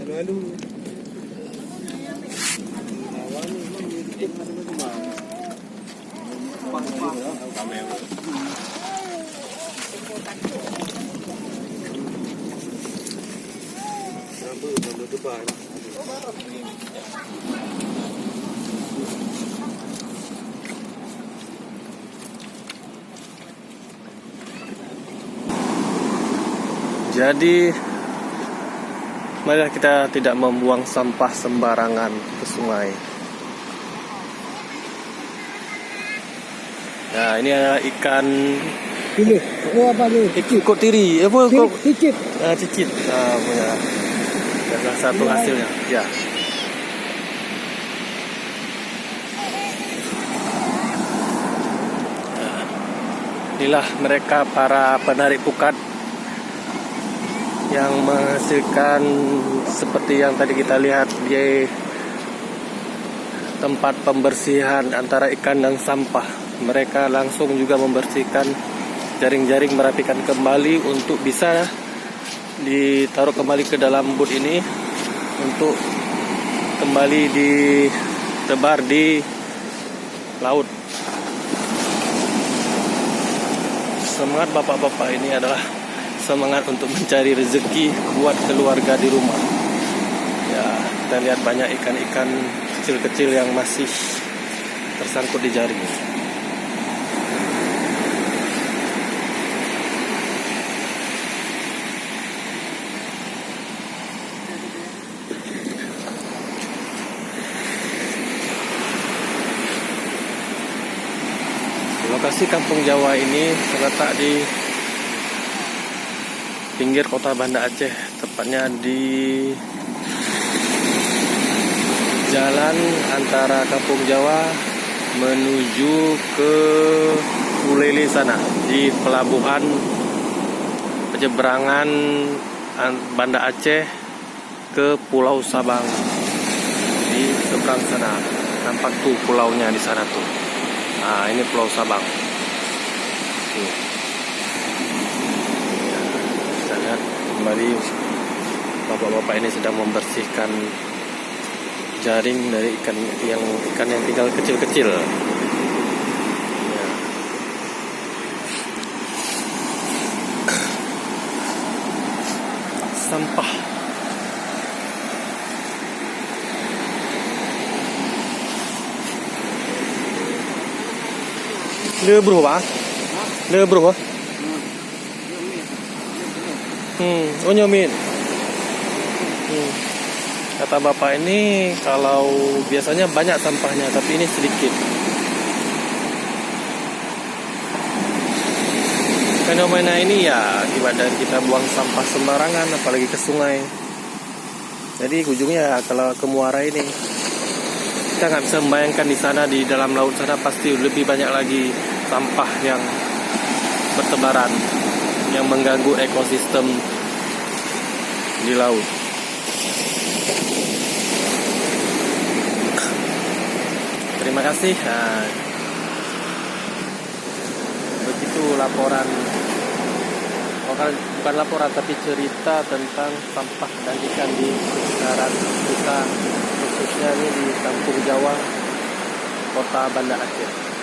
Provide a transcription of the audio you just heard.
Lalu jadi marilah kita tidak membuang sampah sembarangan ke sungai. Nah, ini adalah ikan Pilih, apa nih? ikut tiri, Cicit. cicit. Nah, punya salah satu hasilnya. Ya. Nah, inilah mereka para penarik pukat yang menghasilkan seperti yang tadi kita lihat di tempat pembersihan antara ikan dan sampah. Mereka langsung juga membersihkan jaring-jaring, merapikan kembali untuk bisa ditaruh kembali ke dalam boot ini untuk kembali ditebar di laut. Semangat bapak-bapak ini adalah semangat untuk mencari rezeki buat keluarga di rumah. Ya, kita lihat banyak ikan-ikan kecil-kecil yang masih tersangkut di jaring. Lokasi Kampung Jawa ini terletak di pinggir kota Banda Aceh, tepatnya di jalan antara Kampung Jawa menuju ke Ulele sana, di pelabuhan penyeberangan Banda Aceh ke Pulau Sabang. Di seberang sana, nampak tuh pulaunya di sana tuh. Nah, ini Pulau Sabang. Tuh. Kita lihat kembali bapak-bapak ini sedang membersihkan jaring dari ikan yang tinggal kecil-kecil. Ya. Sampah. Lơ bro ba? Lơ bro? Oh nyomin. Kata bapak ini kalau biasanya banyak sampahnya, tapi ini sedikit. Fenomena ini ya akibat dari kita buang sampah sembarangan, apalagi ke sungai. Jadi ujungnya kalau ke muara ini, kita nggak bisa membayangkan di sana, di dalam laut sana pasti lebih banyak lagi sampah yang bertebaran, yang mengganggu ekosistem di laut. Terima kasih. Nah, begitu laporan, bukan laporan tapi cerita tentang sampah dan ikan di sekitaran kita, khususnya ini di Kampung Jawa, Kota Banda Aceh.